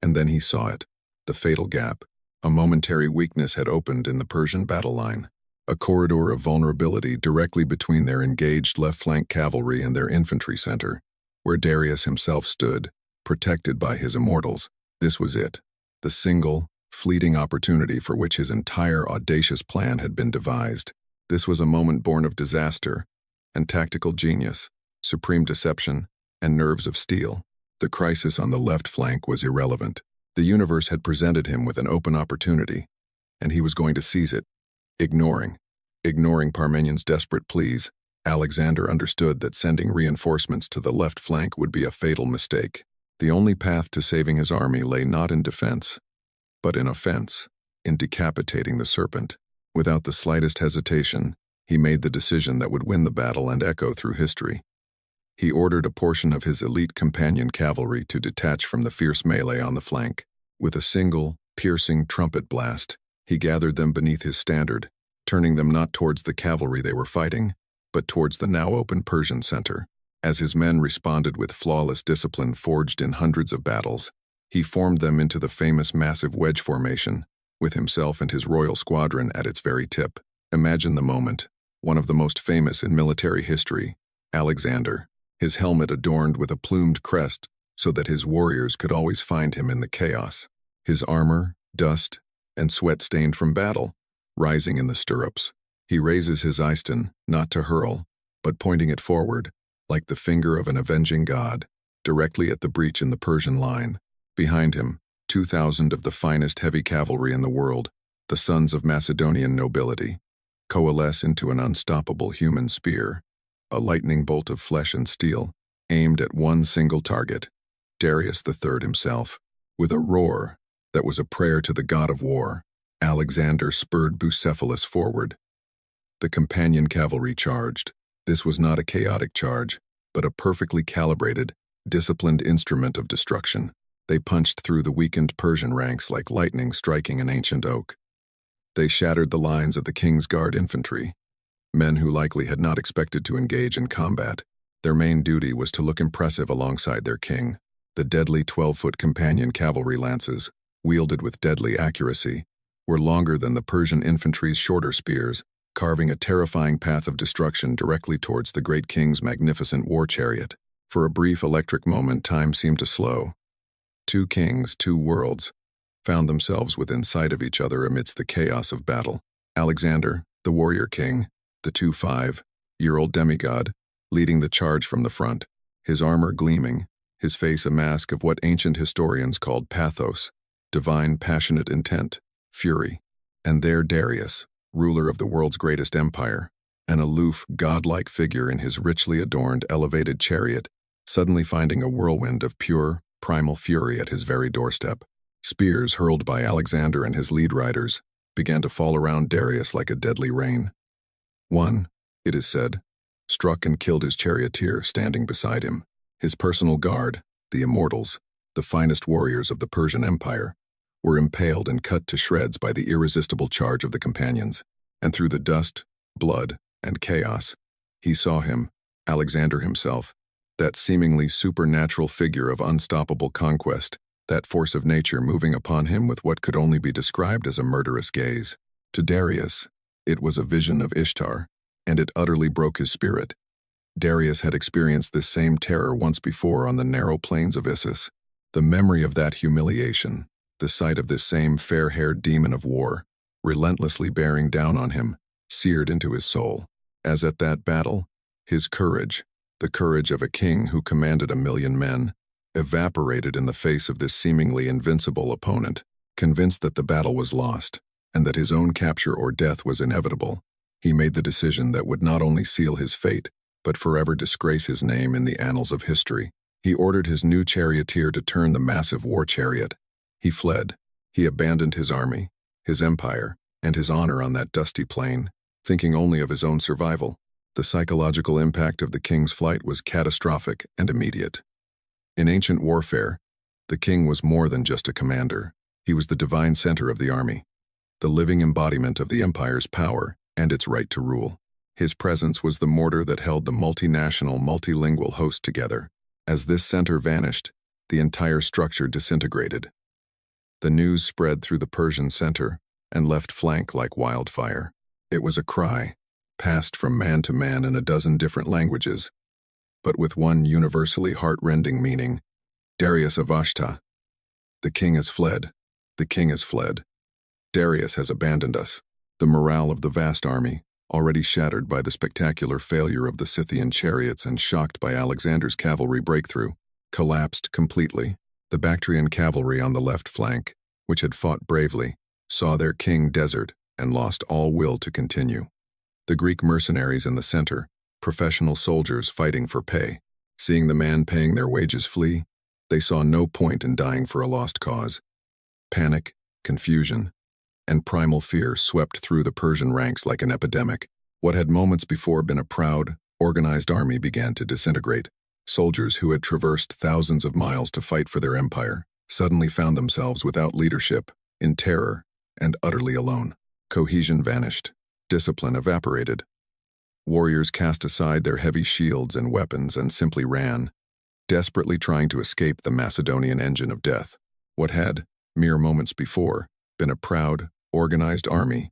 And then he saw it, the fatal gap. A momentary weakness had opened in the Persian battle line, a corridor of vulnerability directly between their engaged left flank cavalry and their infantry center, where Darius himself stood, protected by his immortals. This was it, the single, fleeting opportunity for which his entire audacious plan had been devised. This was a moment born of disaster and tactical genius, supreme deception, and nerves of steel. The crisis on the left flank was irrelevant. The universe had presented him with an open opportunity, and he was going to seize it, ignoring, Ignoring Parmenian's desperate pleas, Alexander understood that sending reinforcements to the left flank would be a fatal mistake. The only path to saving his army lay not in defense, but in offense, in decapitating the serpent. Without the slightest hesitation, he made the decision that would win the battle and echo through history. He ordered a portion of his elite companion cavalry to detach from the fierce melee on the flank. With a single, piercing trumpet blast, he gathered them beneath his standard, turning them not towards the cavalry they were fighting, but towards the now open Persian center. As his men responded with flawless discipline forged in hundreds of battles, he formed them into the famous massive wedge formation, with himself and his royal squadron at its very tip. Imagine the moment, one of the most famous in military history, Alexander, his helmet adorned with a plumed crest so that his warriors could always find him in the chaos, his armor, dust, and sweat stained from battle, rising in the stirrups. He raises his aiston, not to hurl, but pointing it forward, like the finger of an avenging god, directly at the breach in the Persian line. Behind him, 2,000 of the finest heavy cavalry in the world, the sons of Macedonian nobility, coalesce into an unstoppable human spear, a lightning bolt of flesh and steel, aimed at one single target, Darius III himself. With a roar that was a prayer to the god of war, Alexander spurred Bucephalus forward. The companion cavalry charged. This was not a chaotic charge, but a perfectly calibrated, disciplined instrument of destruction. They punched through the weakened Persian ranks like lightning striking an ancient oak. They shattered the lines of the King's Guard infantry, men who likely had not expected to engage in combat. Their main duty was to look impressive alongside their king. The deadly 12-foot companion cavalry lances, wielded with deadly accuracy, were longer than the Persian infantry's shorter spears, carving a terrifying path of destruction directly towards the great king's magnificent war chariot. For a brief electric moment, time seemed to slow. Two kings, two worlds, found themselves within sight of each other amidst the chaos of battle. Alexander, the warrior king, the 25-year-old demigod, leading the charge from the front, his armor gleaming, his face a mask of what ancient historians called pathos, divine passionate intent, fury. And there Darius, ruler of the world's greatest empire, an aloof, godlike figure in his richly adorned, elevated chariot, suddenly finding a whirlwind of pure, primal fury at his very doorstep. Spears hurled by Alexander and his lead riders began to fall around Darius like a deadly rain. One, it is said, struck and killed his charioteer standing beside him. His personal guard, the Immortals, the finest warriors of the Persian Empire, were impaled and cut to shreds by the irresistible charge of the companions. And through the dust, blood, and chaos, he saw him, Alexander himself, that seemingly supernatural figure of unstoppable conquest, that force of nature moving upon him with what could only be described as a murderous gaze. To Darius, it was a vision of Ishtar, and it utterly broke his spirit. Darius had experienced this same terror once before on the narrow plains of Issus. The memory of that humiliation, the sight of this same fair-haired demon of war, relentlessly bearing down on him, seared into his soul. As at that battle, his courage, the courage of a king who commanded 1,000,000 men, evaporated in the face of this seemingly invincible opponent. Convinced that the battle was lost, and that his own capture or death was inevitable, he made the decision that would not only seal his fate, but forever disgrace his name in the annals of history. He ordered his new charioteer to turn the massive war chariot. He fled. He abandoned his army, his empire, and his honor on that dusty plain, thinking only of his own survival. The psychological impact of the king's flight was catastrophic and immediate. In ancient warfare, the king was more than just a commander. He was the divine center of the army, the living embodiment of the empire's power and its right to rule. His presence was the mortar that held the multinational, multilingual host together. As this center vanished, the entire structure disintegrated. The news spread through the Persian center and left flank like wildfire. It was a cry, passed from man to man in a dozen different languages, but with one universally heart-rending meaning: Darius Avashta. The king has fled. The king has fled. Darius has abandoned us. The morale of the vast army, already shattered by the spectacular failure of the Scythian chariots and shocked by Alexander's cavalry breakthrough, collapsed completely. The Bactrian cavalry on the left flank, which had fought bravely, saw their king desert and lost all will to continue. The Greek mercenaries in the center, professional soldiers fighting for pay. Seeing the man paying their wages flee, they saw no point in dying for a lost cause. Panic, confusion, and primal fear swept through the Persian ranks like an epidemic. What had moments before been a proud, organized army began to disintegrate. Soldiers who had traversed thousands of miles to fight for their empire suddenly found themselves without leadership, in terror, and utterly alone. Cohesion vanished. Discipline evaporated. Warriors cast aside their heavy shields and weapons and simply ran, desperately trying to escape the Macedonian engine of death. What had, mere moments before, been a proud, organized army,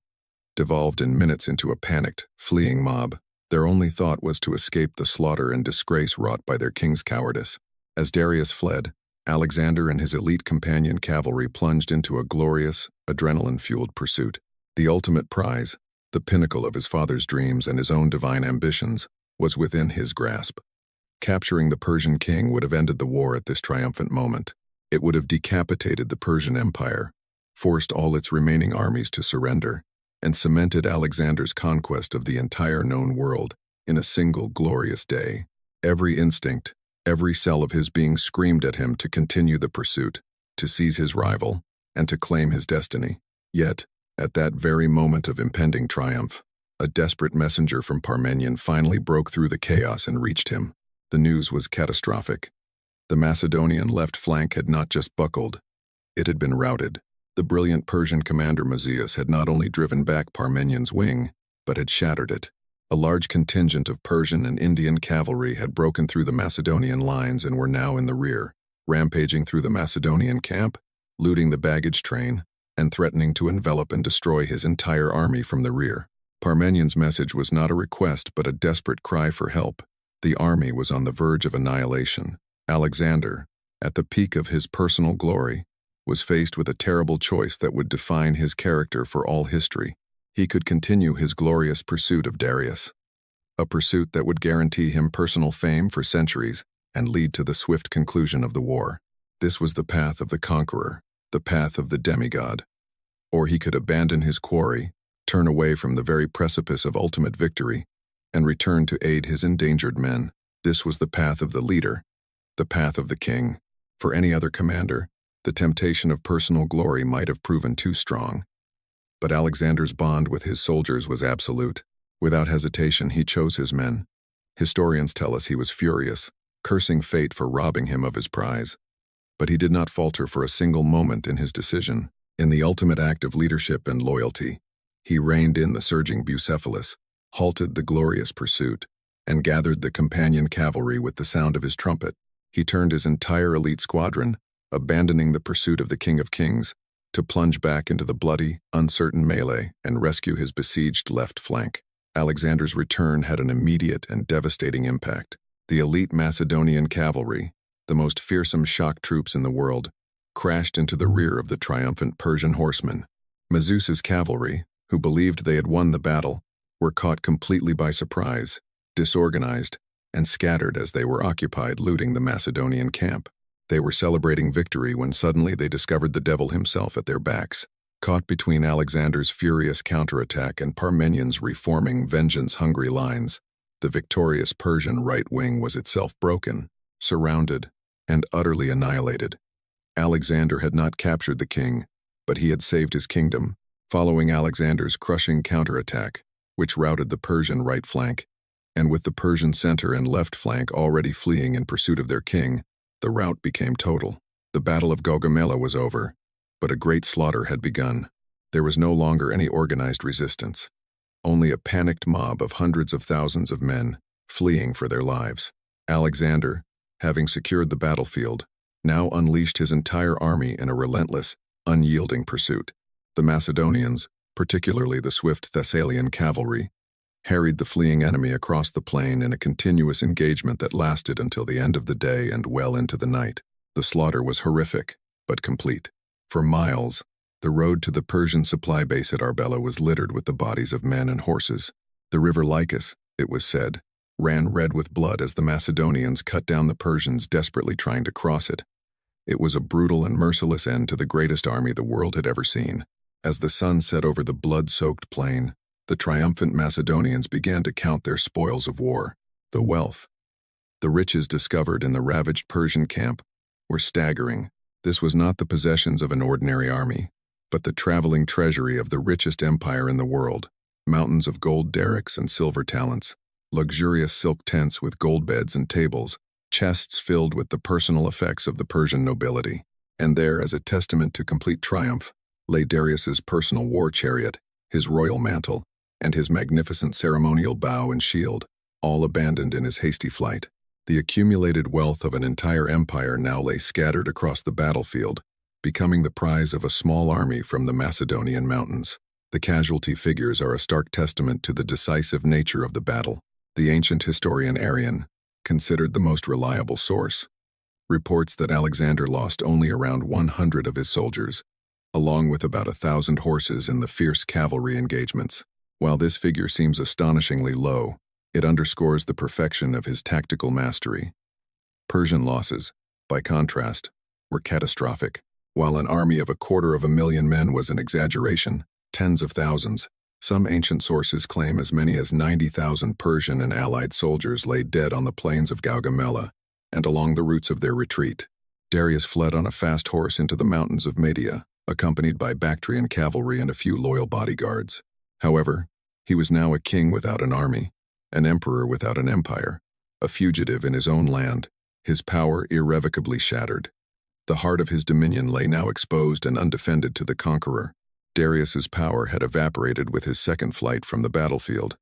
devolved in minutes into a panicked, fleeing mob. Their only thought was to escape the slaughter and disgrace wrought by their king's cowardice. As Darius fled, Alexander and his elite companion cavalry plunged into a glorious, adrenaline-fueled pursuit. The ultimate prize, the pinnacle of his father's dreams and his own divine ambitions, was within his grasp. Capturing the Persian king would have ended the war at this triumphant moment. It would have decapitated the Persian Empire, forced all its remaining armies to surrender, and cemented Alexander's conquest of the entire known world in a single glorious day. Every instinct, every cell of his being screamed at him to continue the pursuit, to seize his rival, and to claim his destiny. Yet, at that very moment of impending triumph, a desperate messenger from Parmenion finally broke through the chaos and reached him. The news was catastrophic. The Macedonian left flank had not just buckled, it had been routed. The brilliant Persian commander Muzius had not only driven back Parmenion's wing, but had shattered it. A large contingent of Persian and Indian cavalry had broken through the Macedonian lines and were now in the rear, rampaging through the Macedonian camp, looting the baggage train, and threatening to envelop and destroy his entire army from the rear. Parmenion's message was not a request but a desperate cry for help. The army was on the verge of annihilation. Alexander, at the peak of his personal glory, was faced with a terrible choice that would define his character for all history. He could continue his glorious pursuit of Darius, a pursuit that would guarantee him personal fame for centuries and lead to the swift conclusion of the war. This was the path of the conqueror, the path of the demigod. Or he could abandon his quarry, turn away from the very precipice of ultimate victory, and return to aid his endangered men. This was the path of the leader, the path of the king. For any other commander, the temptation of personal glory might have proven too strong. But Alexander's bond with his soldiers was absolute. Without hesitation, he chose his men. Historians tell us he was furious, cursing fate for robbing him of his prize. But he did not falter for a single moment in his decision. In the ultimate act of leadership and loyalty, he reined in the surging Bucephalus, halted the glorious pursuit, and gathered the companion cavalry with the sound of his trumpet. He turned his entire elite squadron, abandoning the pursuit of the King of Kings, to plunge back into the bloody, uncertain melee and rescue his besieged left flank. Alexander's return had an immediate and devastating impact. The elite Macedonian cavalry, the most fearsome shock troops in the world, crashed into the rear of the triumphant Persian horsemen. Muzius's cavalry, who believed they had won the battle, were caught completely by surprise, disorganized, and scattered as they were occupied looting the Macedonian camp. They were celebrating victory when suddenly they discovered the devil himself at their backs. Caught between Alexander's furious counterattack and Parmenion's reforming, vengeance-hungry lines, the victorious Persian right wing was itself broken, surrounded, and utterly annihilated. Alexander had not captured the king, but he had saved his kingdom, following Alexander's crushing counterattack, which routed the Persian right flank, and with the Persian center and left flank already fleeing in pursuit of their king, the rout became total. The Battle of Gaugamela was over, but a great slaughter had begun. There was no longer any organized resistance, only a panicked mob of hundreds of thousands of men, fleeing for their lives. Alexander, having secured the battlefield, now unleashed his entire army in a relentless, unyielding pursuit. The Macedonians, particularly the swift Thessalian cavalry, harried the fleeing enemy across the plain in a continuous engagement that lasted until the end of the day and well into the night. The slaughter was horrific, but complete. For miles, the road to the Persian supply base at Arbela was littered with the bodies of men and horses. The river Lycus, it was said, ran red with blood as the Macedonians cut down the Persians desperately trying to cross it. It was a brutal and merciless end to the greatest army the world had ever seen. As the sun set over the blood-soaked plain, the triumphant Macedonians began to count their spoils of war. The wealth, the riches discovered in the ravaged Persian camp were staggering. This was not the possessions of an ordinary army, but the traveling treasury of the richest empire in the world. Mountains of gold derricks and silver talents, luxurious silk tents with gold beds and tables, chests filled with the personal effects of the Persian nobility. And there, as a testament to complete triumph, lay Darius's personal war chariot, his royal mantle, and his magnificent ceremonial bow and shield, all abandoned in his hasty flight. The accumulated wealth of an entire empire now lay scattered across the battlefield, becoming the prize of a small army from the Macedonian mountains. The casualty figures are a stark testament to the decisive nature of the battle. The ancient historian Arrian, considered the most reliable source, reports that Alexander lost only around 100 of his soldiers, along with about 1,000 horses in the fierce cavalry engagements. While this figure seems astonishingly low, it underscores the perfection of his tactical mastery. Persian losses, by contrast, were catastrophic. While an army of 250,000 men was an exaggeration, tens of thousands. Some ancient sources claim as many as 90,000 Persian and allied soldiers lay dead on the plains of Gaugamela and along the routes of their retreat. Darius fled on a fast horse into the mountains of Media, accompanied by Bactrian cavalry and a few loyal bodyguards. However, he was now a king without an army, an emperor without an empire, a fugitive in his own land, his power irrevocably shattered. The heart of his dominion lay now exposed and undefended to the conqueror. Darius's power had evaporated with his second flight from the battlefield.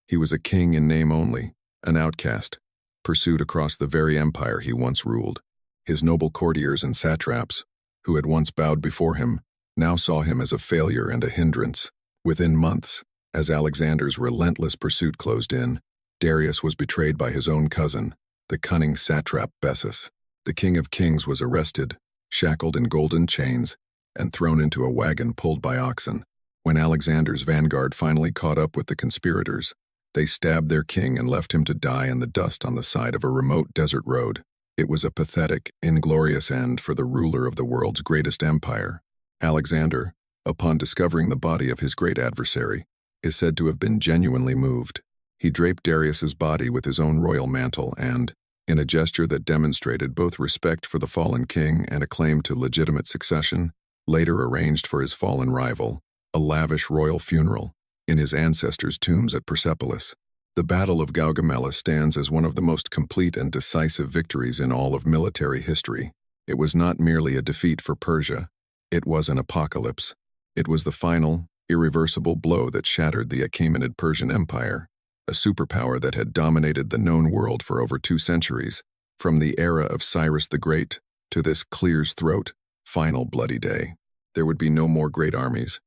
He was a king in name only, an outcast, pursued across the very empire he once ruled. His noble courtiers and satraps, who had once bowed before him, now saw him as a failure and a hindrance. Within months, as Alexander's relentless pursuit closed in, Darius was betrayed by his own cousin, the cunning satrap Bessus. The King of Kings was arrested, shackled in golden chains, and thrown into a wagon pulled by oxen. When Alexander's vanguard finally caught up with the conspirators, they stabbed their king and left him to die in the dust on the side of a remote desert road. It was a pathetic, inglorious end for the ruler of the world's greatest empire. Alexander, upon discovering the body of his great adversary, is said to have been genuinely moved. He draped Darius's body with his own royal mantle and, in a gesture that demonstrated both respect for the fallen king and a claim to legitimate succession, later arranged for his fallen rival a lavish royal funeral in his ancestors' tombs at Persepolis. The Battle of Gaugamela stands as one of the most complete and decisive victories in all of military history. It was not merely a defeat for Persia, it was an apocalypse. It was the final, irreversible blow that shattered the Achaemenid Persian Empire, a superpower that had dominated the known world for over 2 centuries, from the era of Cyrus the Great to this clear's throat, final bloody day. There would be no more great armies,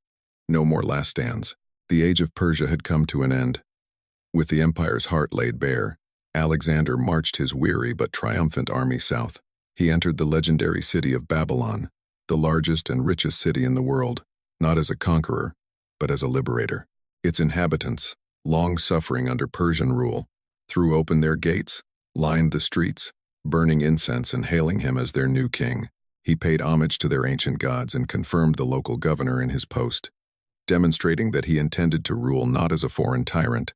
no more last stands. The age of Persia had come to an end. With the empire's heart laid bare, Alexander marched his weary but triumphant army south. He entered the legendary city of Babylon, the largest and richest city in the world, not as a conqueror, but as a liberator. Its inhabitants, long suffering under Persian rule, threw open their gates, lined the streets, burning incense and hailing him as their new king. He paid homage to their ancient gods and confirmed the local governor in his post, demonstrating that he intended to rule not as a foreign tyrant,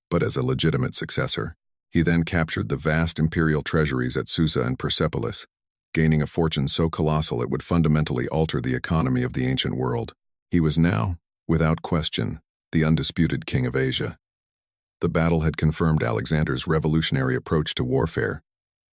but as a legitimate successor. He then captured the vast imperial treasuries at Susa and Persepolis, gaining a fortune so colossal it would fundamentally alter the economy of the ancient world. He was now, without question, the undisputed king of Asia. The battle had confirmed Alexander's revolutionary approach to warfare,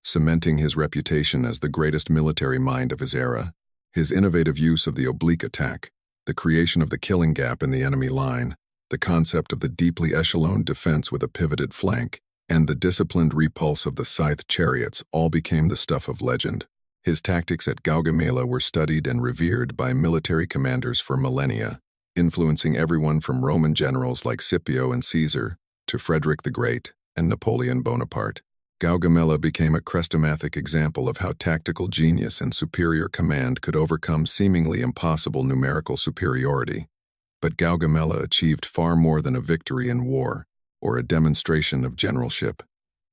cementing his reputation as the greatest military mind of his era. His innovative use of the oblique attack, the creation of the killing gap in the enemy line, the concept of the deeply echeloned defense with a pivoted flank, and the disciplined repulse of the scythed chariots all became the stuff of legend. His tactics at Gaugamela were studied and revered by military commanders for millennia, influencing everyone from Roman generals like Scipio and Caesar to Frederick the Great and Napoleon Bonaparte. Gaugamela became a chrestomathic example of how tactical genius and superior command could overcome seemingly impossible numerical superiority. But Gaugamela achieved far more than a victory in war or a demonstration of generalship.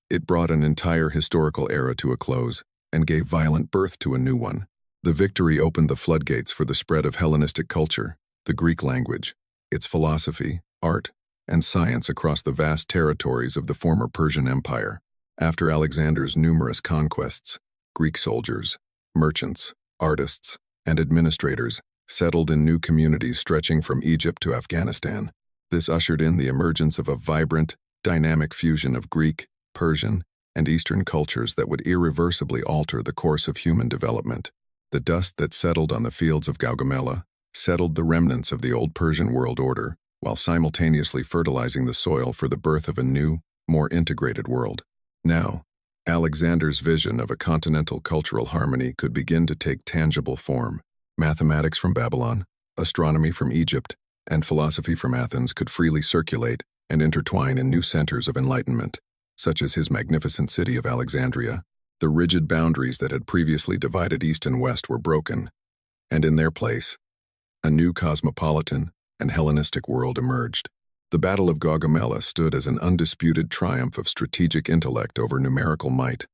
It brought an entire historical era to a close and gave violent birth to a new one. The victory opened the floodgates for the spread of Hellenistic culture, the Greek language, its philosophy, art, and science across the vast territories of the former Persian Empire. After Alexander's numerous conquests, Greek soldiers, merchants, artists, and administrators settled in new communities stretching from Egypt to Afghanistan. This ushered in the emergence of a vibrant, dynamic fusion of Greek, Persian, and Eastern cultures that would irreversibly alter the course of human development. The dust that settled on the fields of Gaugamela settled the remnants of the old Persian world order, while simultaneously fertilizing the soil for the birth of a new, more integrated world. Now, Alexander's vision of a continental cultural harmony could begin to take tangible form. Mathematics from Babylon, astronomy from Egypt, and philosophy from Athens could freely circulate and intertwine in new centers of enlightenment, such as his magnificent city of Alexandria. The rigid boundaries that had previously divided East and West were broken, and in their place, a new cosmopolitan and Hellenistic world emerged. The Battle of Gaugamela stood as an undisputed triumph of strategic intellect over numerical might,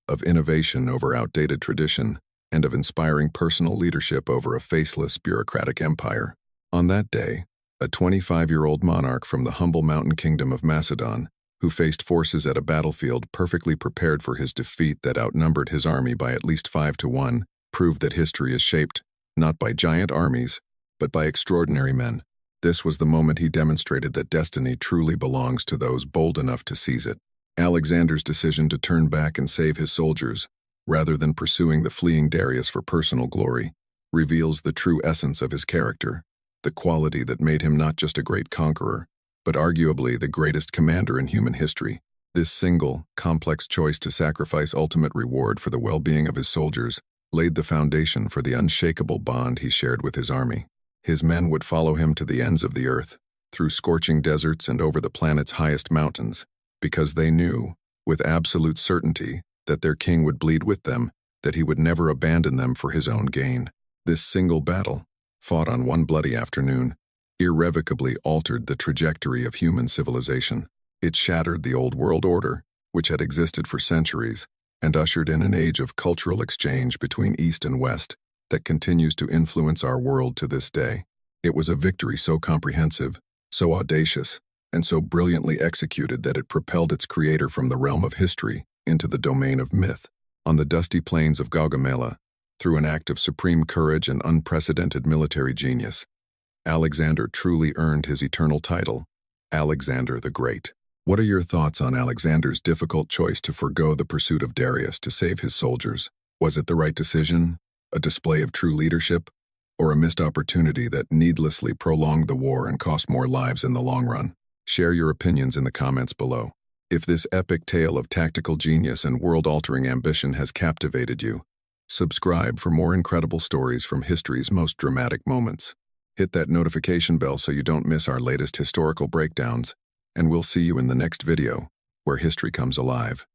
of innovation over outdated tradition, and of inspiring personal leadership over a faceless bureaucratic empire. On that day, a 25-year-old monarch from the humble mountain kingdom of Macedon, who faced forces at a battlefield perfectly prepared for his defeat that outnumbered his army by at least 5-1, proved that history is shaped, not by giant armies, but by extraordinary men. This was the moment he demonstrated that destiny truly belongs to those bold enough to seize it. Alexander's decision to turn back and save his soldiers, rather than pursuing the fleeing Darius for personal glory, reveals the true essence of his character, the quality that made him not just a great conqueror, but arguably the greatest commander in human history. This single, complex choice to sacrifice ultimate reward for the well-being of his soldiers laid the foundation for the unshakable bond he shared with his army. His men would follow him to the ends of the earth, through scorching deserts and over the planet's highest mountains, because they knew, with absolute certainty, that their king would bleed with them, that he would never abandon them for his own gain. This single battle, fought on one bloody afternoon, irrevocably altered the trajectory of human civilization. It shattered the old world order, which had existed for centuries, and ushered in an age of cultural exchange between East and West that continues to influence our world to this day. It was a victory so comprehensive, so audacious, and so brilliantly executed that it propelled its creator from the realm of history into the domain of myth. On the dusty plains of Gaugamela, through an act of supreme courage and unprecedented military genius, Alexander truly earned his eternal title, Alexander the Great. What are your thoughts on Alexander's difficult choice to forego the pursuit of Darius to save his soldiers? Was it the right decision, a display of true leadership, or a missed opportunity that needlessly prolonged the war and cost more lives in the long run? Share your opinions in the comments below. If this epic tale of tactical genius and world-altering ambition has captivated you, subscribe for more incredible stories from history's most dramatic moments. Hit that notification bell so you don't miss our latest historical breakdowns, and we'll see you in the next video, where history comes alive.